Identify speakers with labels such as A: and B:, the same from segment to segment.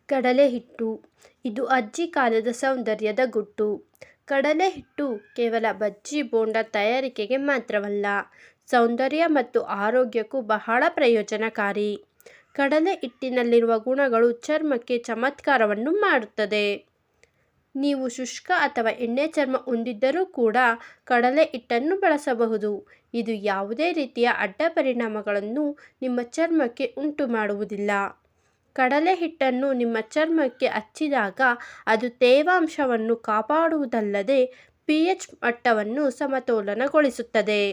A: ಕಡಲೆ ಹಿಟ್ಟು ಇದು ಅಜ್ಜಿ ಕಾಲದ ಸೌಂದರ್ಯದ ಗುಟ್ಟು. ಕಡಲೆ ಹಿಟ್ಟು ಕೇವಲ ಬಜ್ಜಿ ಬೋಂಡ ತಯಾರಿಕೆಗೆ ಮಾತ್ರವಲ್ಲ, ಸೌಂದರ್ಯ ಮತ್ತು ಆರೋಗ್ಯಕ್ಕೂ ಬಹಳ ಪ್ರಯೋಜನಕಾರಿ. ಕಡಲೆ ಹಿಟ್ಟಿನಲ್ಲಿರುವ ಗುಣಗಳು ಚರ್ಮಕ್ಕೆ ಚಮತ್ಕಾರವನ್ನು ಮಾಡುತ್ತದೆ. ನೀವು ಶುಷ್ಕ ಅಥವಾ ಎಣ್ಣೆ ಚರ್ಮ ಹೊಂದಿದ್ದರೂ ಕೂಡ ಕಡಲೆ ಹಿಟ್ಟನ್ನು ಬಳಸಬಹುದು. ಇದು ಯಾವುದೇ ರೀತಿಯ ಅಡ್ಡ ಪರಿಣಾಮಗಳನ್ನು ನಿಮ್ಮ ಚರ್ಮಕ್ಕೆ ಉಂಟು ಮಾಡುವುದಿಲ್ಲ. ಕಡಲೆ ಹಿಟ್ಟನ್ನು ನಿಮ್ಮ ಚರ್ಮಕ್ಕೆ ಹಚ್ಚಿದಾಗ ಅದು ತೇವಾಂಶವನ್ನು ಕಾಪಾಡುವುದಲ್ಲದೆ pH ಮಟ್ಟವನ್ನು ಸಮತೋಲನಗೊಳಿಸುತ್ತದೆ.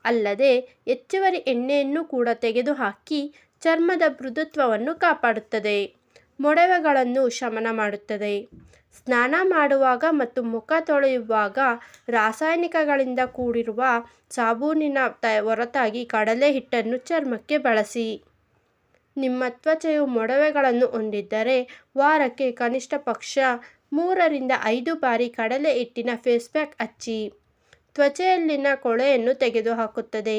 A: ಅಲ್ಲದೆ ಹೆಚ್ಚುವರಿ ಎಣ್ಣೆಯನ್ನು ಕೂಡ ತೆಗೆದುಹಾಕಿ ಚರ್ಮದ ಮೃದುತ್ವವನ್ನು ಕಾಪಾಡುತ್ತದೆ, ಮೊಡವೆಗಳನ್ನು ಶಮನ ಮಾಡುತ್ತದೆ. ಸ್ನಾನ ಮಾಡುವಾಗ ಮತ್ತು ಮುಖ ತೊಳೆಯುವಾಗ ರಾಸಾಯನಿಕಗಳಿಂದ ಕೂಡಿರುವ ಸಾಬೂನಿನ ಹೊರತಾಗಿ ಕಡಲೆ ಹಿಟ್ಟನ್ನು ಚರ್ಮಕ್ಕೆ ಬಳಸಿ. ನಿಮ್ಮ ತ್ವಚೆಯು ಮೊಡವೆಗಳನ್ನು ಹೊಂದಿದ್ದರೆ ವಾರಕ್ಕೆ ಕನಿಷ್ಠ ಪಕ್ಷ 3 ರಿಂದ 5 ಬಾರಿ ಕಡಲೆ ಹಿಟ್ಟಿನ ಫೇಸ್ ಪ್ಯಾಕ್ ಹಚ್ಚಿ. ತ್ವಚೆಯಲ್ಲಿನ ಕೊಳೆಯನ್ನು ತೆಗೆದುಹಾಕುತ್ತದೆ.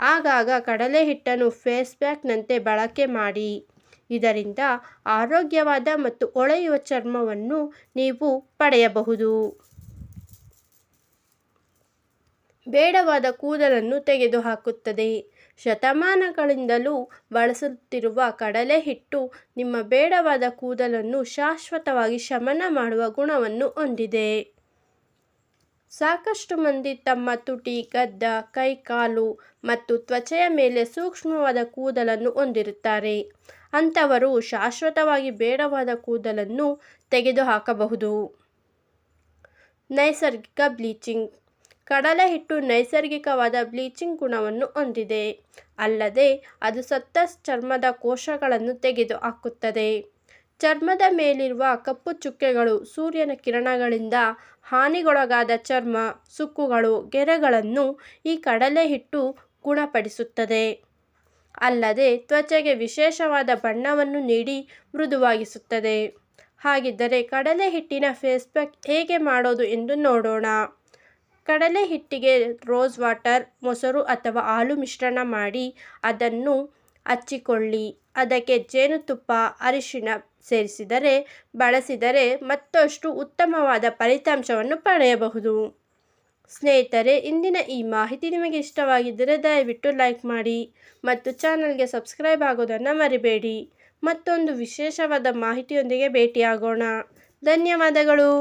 A: ಆಗಾಗ ಕಡಲೆ ಹಿಟ್ಟನ್ನು ಫೇಸ್ ಪ್ಯಾಕ್ನಂತೆ ಬಳಕೆ ಮಾಡಿ. ಇದರಿಂದ ಆರೋಗ್ಯವಾದ ಮತ್ತು ಹೊಳೆಯುವ ಚರ್ಮವನ್ನು ನೀವು ಪಡೆಯಬಹುದು. ಬೇಡವಾದ ಕೂದಲನ್ನು ತೆಗೆದುಹಾಕುತ್ತದೆ. ಶತಮಾನಗಳಿಂದಲೂ ಬಳಸುತ್ತಿರುವ ಕಡಲೆ ಹಿಟ್ಟು ನಿಮ್ಮ ಬೇಡವಾದ ಕೂದಲನ್ನು ಶಾಶ್ವತವಾಗಿ ಶಮನ ಮಾಡುವ ಗುಣವನ್ನು ಹೊಂದಿದೆ. ಸಾಕಷ್ಟು ಮಂದಿ ತಮ್ಮ ತುಟಿ, ಗಡ್ಡ, ಕೈ, ಕಾಲು ಮತ್ತು ತ್ವಚೆಯ ಮೇಲೆ ಸೂಕ್ಷ್ಮವಾದ ಕೂದಲನ್ನು ಹೊಂದಿರುತ್ತಾರೆ. ಅಂಥವರು ಶಾಶ್ವತವಾಗಿ ಬೇಡವಾದ ಕೂದಲನ್ನು ತೆಗೆದುಹಾಕಬಹುದು. ನೈಸರ್ಗಿಕ ಬ್ಲೀಚಿಂಗ್ ಕಡಲೆ ಹಿಟ್ಟು ನೈಸರ್ಗಿಕವಾದ ಬ್ಲೀಚಿಂಗ್ ಗುಣವನ್ನು ಹೊಂದಿದೆ. ಅಲ್ಲದೆ ಅದು ಸತ್ತ ಚರ್ಮದ ಕೋಶಗಳನ್ನು ತೆಗೆದುಹಾಕುತ್ತದೆ. ಚರ್ಮದ ಮೇಲಿರುವ ಕಪ್ಪು ಚುಕ್ಕೆಗಳು, ಸೂರ್ಯನ ಕಿರಣಗಳಿಂದ ಹಾನಿಗೊಳಗಾದ ಚರ್ಮ, ಸುಕ್ಕುಗಳು, ಗೆರೆಗಳನ್ನು ಈ ಕಡಲೆ ಹಿಟ್ಟು ಗುಣಪಡಿಸುತ್ತದೆ. ಅಲ್ಲದೆ ತ್ವಚೆಗೆ ವಿಶೇಷವಾದ ಬಣ್ಣವನ್ನು ನೀಡಿ ಮೃದುವಾಗಿಸುತ್ತದೆ. ಹಾಗಿದ್ದರೆ ಕಡಲೆ ಹಿಟ್ಟಿನ ಫೇಸ್ ಪ್ಯಾಕ್ ಹೇಗೆ ಮಾಡೋದು ಎಂದು ನೋಡೋಣ. ಕಡಲೆ ಹಿಟ್ಟಿಗೆ ರೋಸ್ ವಾಟರ್, ಮೊಸರು ಅಥವಾ ಹಾಲು ಮಿಶ್ರಣ ಮಾಡಿ ಅದನ್ನು ಹಚ್ಚಿಕೊಳ್ಳಿ. ಅದಕ್ಕೆ ಜೇನುತುಪ್ಪ, ಅರಿಶಿನ ಸೇರಿಸಿದರೆ ಬಳಸಿದರೆ ಮತ್ತಷ್ಟು ಉತ್ತಮವಾದ ಫಲಿತಾಂಶವನ್ನು ಪಡೆಯಬಹುದು. ಸ್ನೇಹಿತರೆ, ಇಂದಿನ ಈ ಮಾಹಿತಿ ನಿಮಗೆ ಇಷ್ಟವಾಗಿದ್ದರೆ ದಯವಿಟ್ಟು ಲೈಕ್ ಮಾಡಿ ಮತ್ತು ಚಾನಲ್ಗೆ ಸಬ್ಸ್ಕ್ರೈಬ್ ಆಗೋದನ್ನು ಮರಿಬೇಡಿ. ಮತ್ತೊಂದು ವಿಶೇಷವಾದ ಮಾಹಿತಿಯೊಂದಿಗೆ ಭೇಟಿಯಾಗೋಣ. ಧನ್ಯವಾದಗಳು.